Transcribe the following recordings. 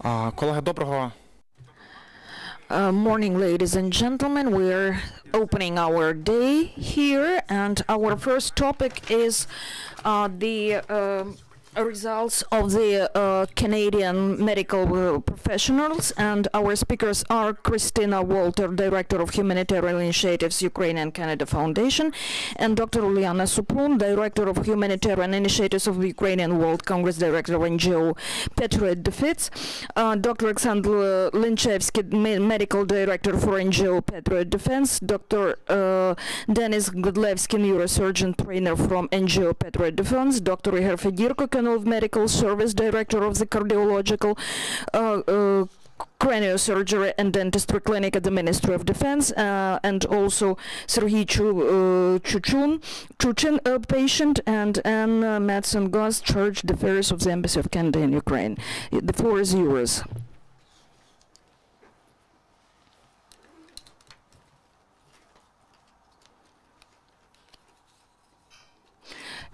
Колеги, доброго. Morning, ladies and gentlemen. We're opening our day here, and our first topic is the results of the Canadian medical professionals, and our speakers are Krystina Waler, Director of Humanitarian Initiatives, Ukrainian Canada Foundation, and Dr. Ulana, Suprun, Director of Humanitarian Initiatives of the Ukrainian World Congress, Director of NGO Patriot Defence, Dr. Oleksandr Linchevskyi, Medical Director for NGO Patriot Defence, Dr. Godlevskyi, neurosurgeon trainer from NGO Patriot Defence, Dr. Igor Fedirko, of Medical Service Director of the Cardiological Craniosurgery and Dentistry Clinic at the Ministry of Defense, and also Sergiy Chuchyn, patient, and Mattson Gauss, chargé d'affaires of the Embassy of Canada in Ukraine. The floor is yours.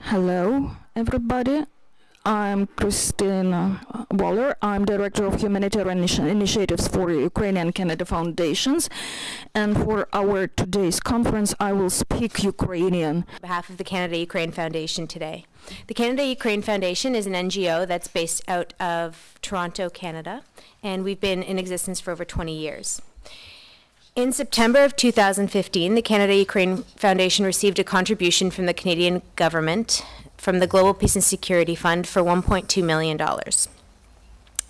Hello, everybody. I'm Krystina Waler. I'm Director of Humanitarian Initiatives for Ukrainian Canada Foundations. And for our today's conference, I will speak Ukrainian. On behalf of the Canada-Ukraine Foundation today. The Canada-Ukraine Foundation is an NGO that's based out of Toronto, Canada, and we've been in existence for over 20 years. In September of 2015, the Canada-Ukraine Foundation received a contribution from the Canadian government from the Global Peace and Security Fund for $1.2 million. It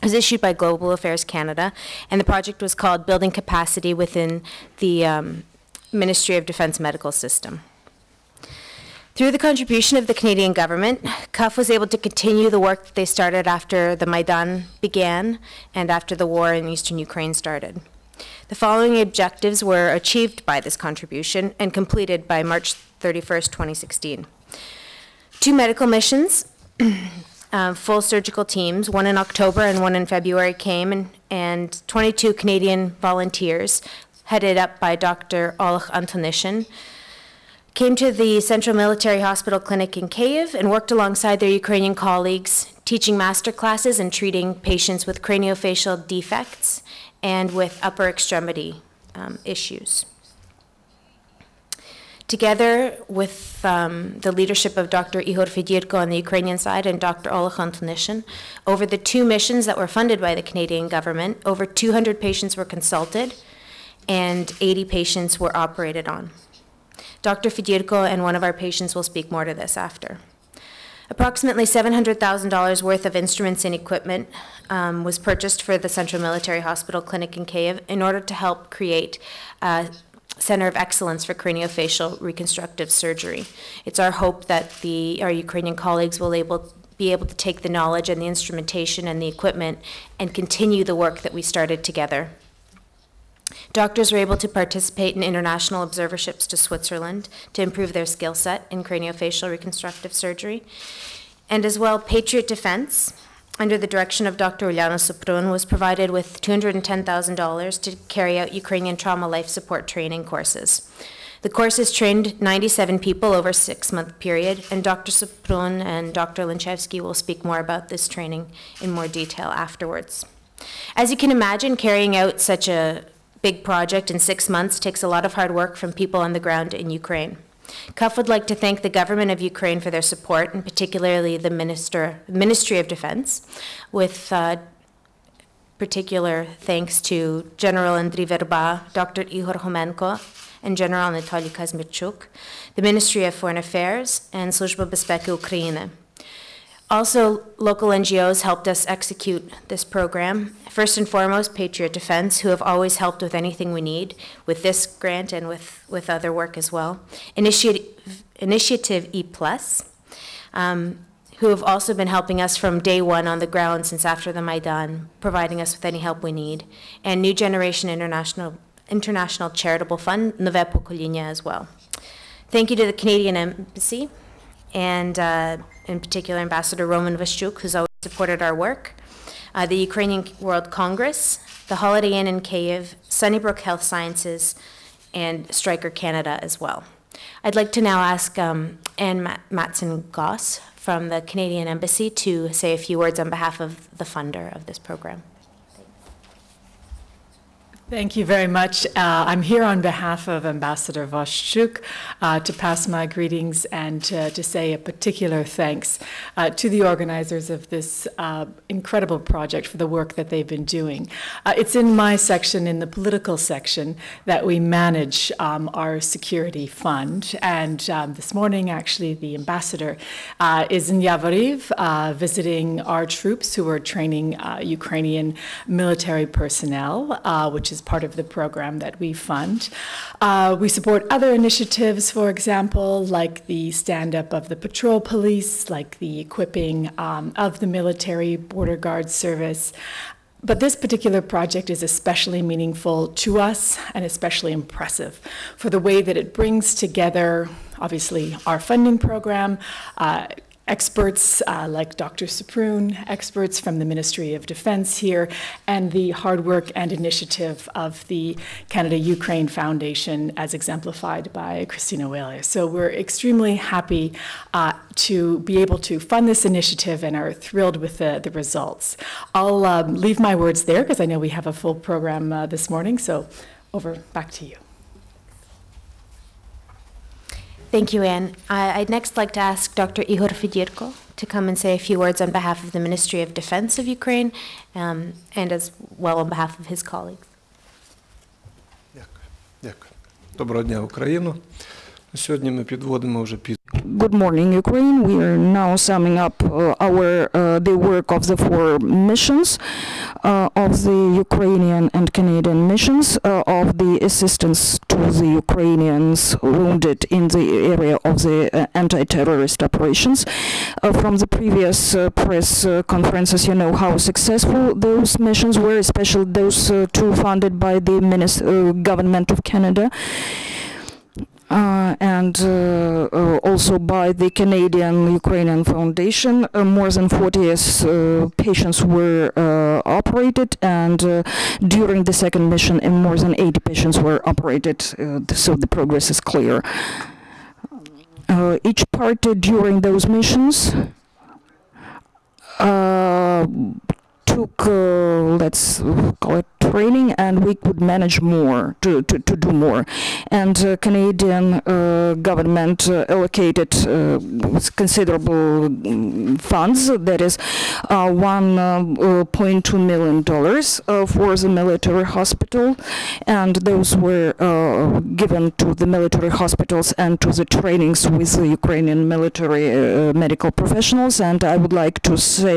was issued by Global Affairs Canada, and the project was called Building Capacity within the Ministry of Defence Medical System. Through the contribution of the Canadian government, CUF was able to continue the work that they started after the Maidan began and after the war in eastern Ukraine started. The following objectives were achieved by this contribution and completed by March 31st, 2016. 2 medical missions, full surgical teams, one in October and one in February came, and 22 Canadian volunteers, headed up by Dr. Oleksandr Linchevskyi, came to the Central Military Hospital Clinic in Kyiv and worked alongside their Ukrainian colleagues, teaching master classes and treating patients with craniofacial defects and with upper extremity issues. Together with the leadership of Dr. Igor Fedirko on the Ukrainian side and Dr. Oleksandr Linchevskyi, over the 2 missions that were funded by the Canadian government, over 200 patients were consulted and 80 patients were operated on. Dr. Fedirko and one of our patients will speak more to this after. Approximately $700,000 worth of instruments and equipment was purchased for the Central Military Hospital Clinic in Kyiv in order to help create a Center of Excellence for Craniofacial Reconstructive Surgery. It's our hope that our Ukrainian colleagues will be able to take the knowledge and the instrumentation and the equipment and continue the work that we started together. Doctors were able to participate in international observerships to Switzerland to improve their skill set in craniofacial reconstructive surgery. And as well, Patriot Defence, under the direction of Dr. Ulana Suprun, was provided with $210,000 to carry out Ukrainian trauma life support training courses. The courses trained 97 people over a 6-month period, and Dr. Suprun and Dr. Linchevskyi will speak more about this training in more detail afterwards. As you can imagine, carrying out such a big project in 6 months takes a lot of hard work from people on the ground in Ukraine. CUF would like to thank the government of Ukraine for their support, and particularly the Ministry of Defense, with particular thanks to General Andriy Verba, Dr. Igor Homenko, and General Anatoly Kazmirchuk, the Ministry of Foreign Affairs, and Служба безпеки України. Also, local NGOs helped us execute this program. First and foremost, Patriot Defence, who have always helped with anything we need, with this grant and with other work as well. Initiative E+, who have also been helping us from day one on the ground since after the Maidan, providing us with any help we need. And New Generation International Charitable Fund, Nove Pokolenia as well. Thank you to the Canadian Embassy, and in particular Ambassador Roman Vasyuk, who's always supported our work, the Ukrainian World Congress, the Holiday Inn in Kyiv, Sunnybrook Health Sciences, and Stryker Canada as well. I'd like to now ask Anne Mattson Gauss from the Canadian Embassy to say a few words on behalf of the funder of this program. Thank you very much. I'm here on behalf of Ambassador Waszczuk to pass my greetings and to say a particular thanks to the organizers of this incredible project for the work that they've been doing. It's in my section, in the political section, that we manage our security fund. And this morning, actually, the ambassador is in Yavoriv visiting our troops who are training Ukrainian military personnel, which is part of the program that we fund. We support other initiatives, for example, like the stand-up of the patrol police, like the equipping of the military border guard service. But this particular project is especially meaningful to us and especially impressive for the way that it brings together, obviously, our funding program, experts like Dr. Suprun, experts from the Ministry of Defence here, and the hard work and initiative of the Canada-Ukraine Foundation as exemplified by Krystina Waler. So we're extremely happy to be able to fund this initiative and are thrilled with the results. I'll leave my words there because I know we have a full program this morning, so back to you. Thank you, Anne. I'd next like to ask Dr. Igor Fedirko to come and say a few words on behalf of the Ministry of Defence of Ukraine and as well on behalf of his colleagues. Дякую. Доброго дня, Україно. Сьогодні ми підводимо вже під Good morning, Ukraine. We are now summing up the work of the 4 missions of the Ukrainian and Canadian missions of the assistance to the Ukrainians wounded in the area of the anti-terrorist operations. From the previous press conferences, you know how successful those missions were, especially those 2 funded by the government of Canada. And also by the Canadian-Ukrainian Foundation. More than 40 patients were operated, and during the second mission, more than 80 patients were operated, so the progress is clear. Each party during those missions took, let's call it training, and we could manage more, to do more. And Canadian government allocated considerable funds, that is $1.2 million for the military hospital, and those were given to the military hospitals and to the trainings with the Ukrainian military medical professionals. And I would like to say,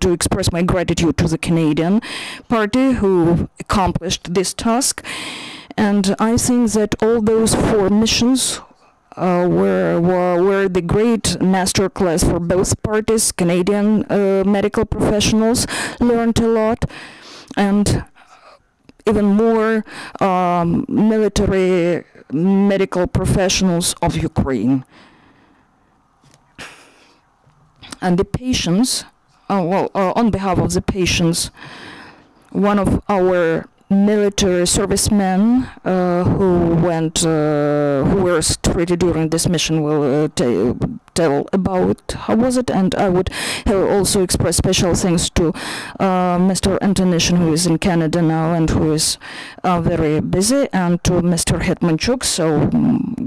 to express my gratitude to the Canadian party who accomplished this task. And I think that all those 4 missions were the great masterclass for both parties. Canadian medical professionals learned a lot, and even more military medical professionals of Ukraine. And the patients, on behalf of the patients, one of our military servicemen who were treated during this mission will tell about how was it, and I would also express special thanks to Mr. Antonishin, who is in Canada now and who is very busy, and to Mr. Hetmanchuk. So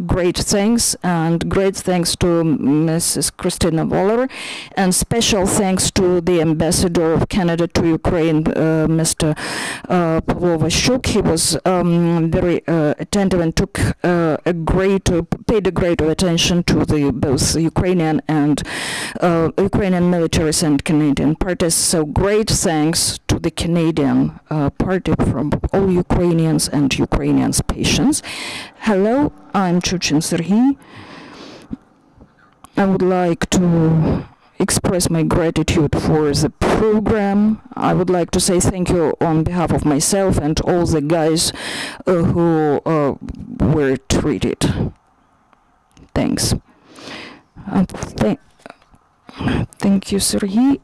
great thanks, and great thanks to Mrs. Krystina Waler, and special thanks to the Ambassador of Canada to Ukraine, Mr. Waszczuk. He was very attentive and took paid a great attention to both Ukrainian and Ukrainian militaries and Canadian parties. So great thanks to the Canadian party from all Ukrainians and Ukrainians patients. Hello, I'm Chuchyn Sergiy. I would like to express my gratitude for the program. I would like to say thank you on behalf of myself and all the guys who were treated. Thanks. Thank you, Sergiy.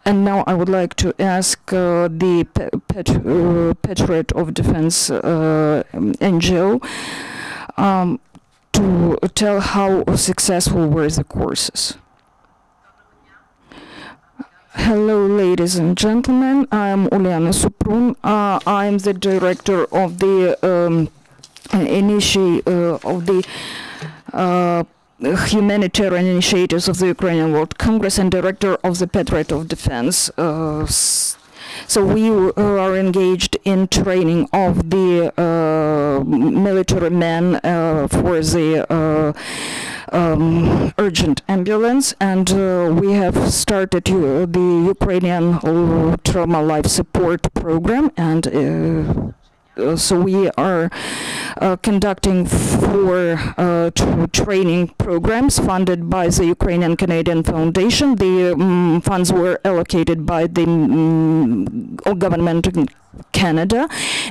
And now I would like to ask the Patriot of Defence NGO to tell how successful were the courses. Hello, ladies and gentlemen. I'm Ulana Suprun. I'm the director of the Humanitarian Initiatives of the Ukrainian World Congress and director of the Patriot Defence. So we are engaged in training of the military men for the urgent ambulance, and we have started the Ukrainian trauma life support program, and so we are conducting 4 training programs funded by the Ukrainian Canadian Foundation. The funds were allocated by the government in Canada,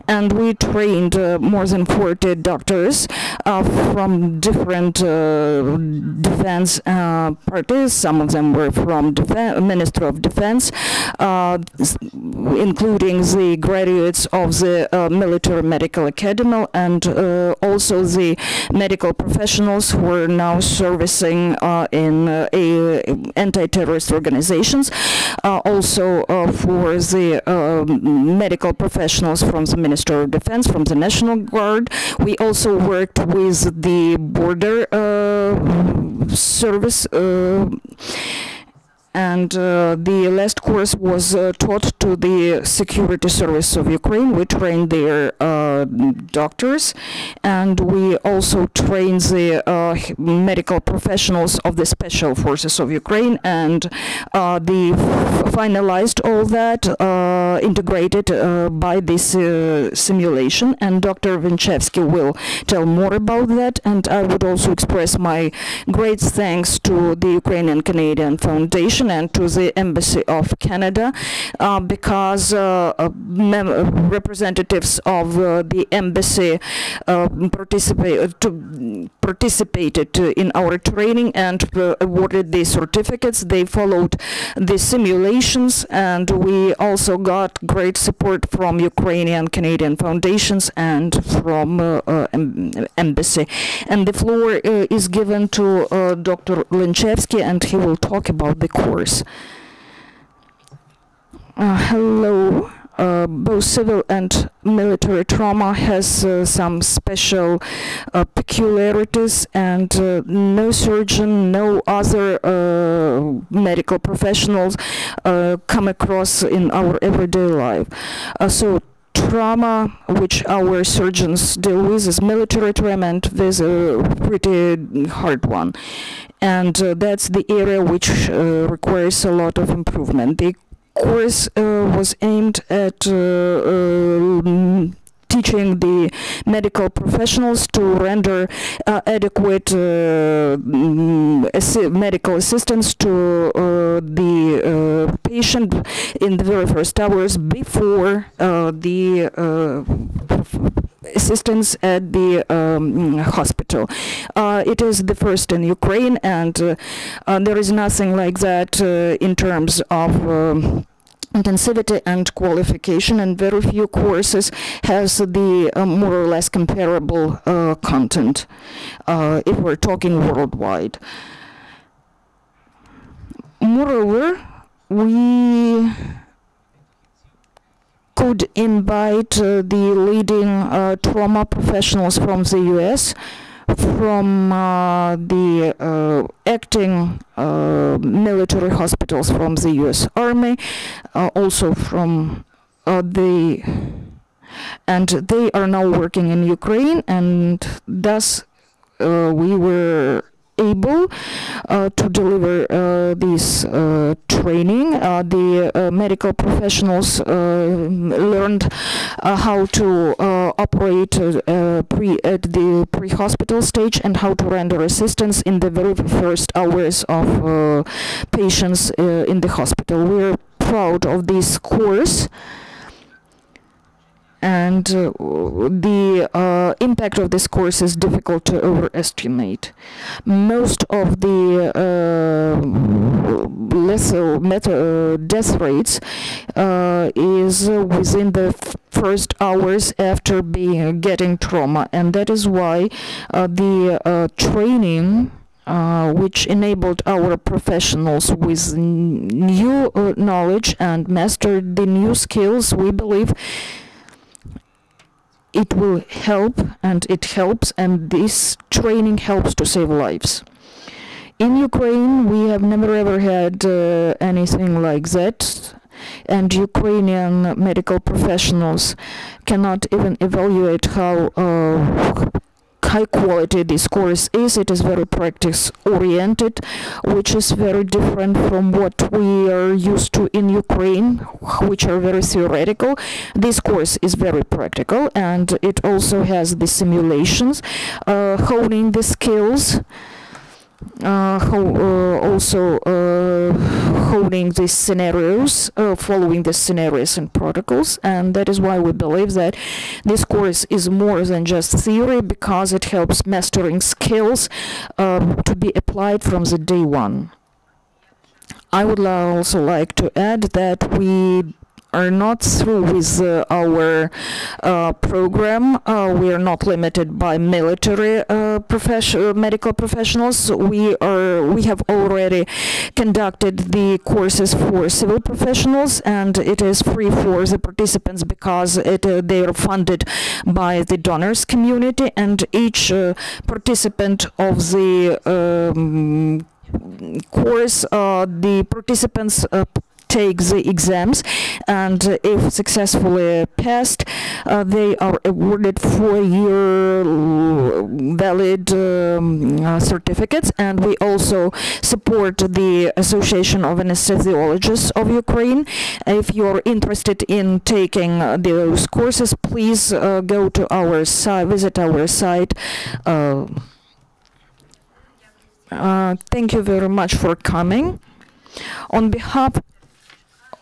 and we trained more than 40 doctors from different defense parties. Some of them were from Ministry of Defense, including the graduates of the Military Medical Academy, and also the medical professionals who are now servicing in anti-terrorist organizations, also for the medical professionals from the Ministry of Defense, from the National Guard. We also worked with the border service, and the last course was taught to the Security Service of Ukraine. We trained their doctors, and we also trained the medical professionals of the Special Forces of Ukraine, and they finalized all that, integrated by this simulation, and Dr. Linchevskyi will tell more about that. And I would also express my great thanks to the Ukrainian Canadian Foundation and to the Embassy of Canada, because representatives of the embassy participated in our training and awarded the certificates. They followed the simulations, and we also got great support from Ukrainian Canadian Foundations and from embassy. And the floor is given to Dr. Linchevskyi, and he will talk about the course. Hello. Both civil and military trauma has some special peculiarities, and no surgeon, no other medical professionals come across in our everyday life. So trauma, which our surgeons deal with, is military trauma, and this is a pretty hard one. And that's the area which requires a lot of improvement. The course was aimed at teaching the medical professionals to render adequate medical assistance to the patient in the very first hours before the assistance at the hospital. It is the first in Ukraine, and there is nothing like that in terms of intensivity and qualification, and very few courses has the more or less comparable content if we're talking worldwide. Moreover, we could invite the leading trauma professionals from the US, from the acting military hospitals from the US Army, also from and they are now working in Ukraine, and thus we were able to deliver this training. The medical professionals learned how to operate at the pre-hospital stage and how to render assistance in the very first hours of patients in the hospital. We're proud of this course, and the impact of this course is difficult to overestimate. Most of the lethal death rates is within the first hours after getting trauma, and that is why the training which enabled our professionals with new knowledge and mastered the new skills. We believe it will help, and it helps, and this training helps to save lives. In Ukraine, we have never ever had anything like that, and Ukrainian medical professionals cannot even evaluate how high quality this course is. It is very practice oriented, which is very different from what we are used to in Ukraine, which are very theoretical. This course is very practical, and it also has the simulations, honing the skills, also holding the scenarios, following the scenarios and protocols, and that is why we believe that this course is more than just theory, because it helps mastering skills to be applied from the day one. I would also like to add that we are not through with our program. We are not limited by military medical professionals. We have already conducted the courses for civil professionals, and it is free for the participants because they are funded by the donors community, and each participant of the course, the participants take the exams, and if successfully passed, they are awarded 4-year valid certificates. And we also support the Association of Anesthesiologists of Ukraine. If you're interested in taking those courses, please go to our site, visit our site. Thank you very much for coming. On behalf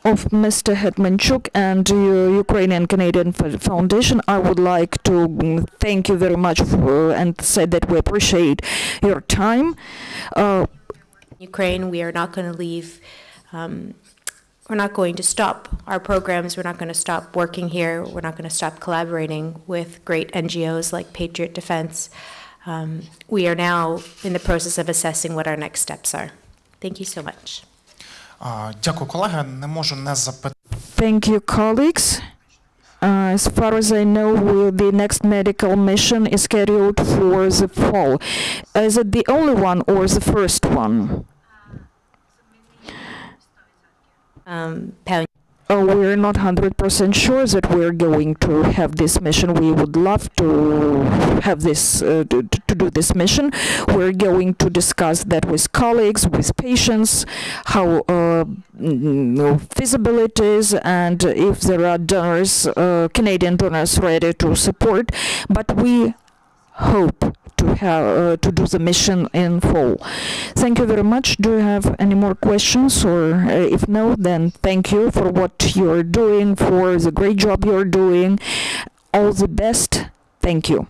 of Mr. Hetmanchuk and Ukrainian Canadian Foundation, I would like to thank you very much and say that we appreciate your time. Ukraine, we are not going to leave. We're not going to stop our programs. We're not going to stop working here. We're not going to stop collaborating with great NGOs like Patriot Defence. We are now in the process of assessing what our next steps are. Thank you so much. Thank you, colleagues. As far as I know, the next medical mission is scheduled for the fall. Is it the only one or the first one? We're not 100% sure that we're going to have this mission. We would love to have this, to do this mission. We're going to discuss that with colleagues, with patients, how feasible it is, and if there are donors, Canadian donors ready to support. But we hope to do the mission in fall. Thank you very much. Do you have any more questions? Or if no, then thank you for what you're doing, for the great job you're doing. All the best. Thank you.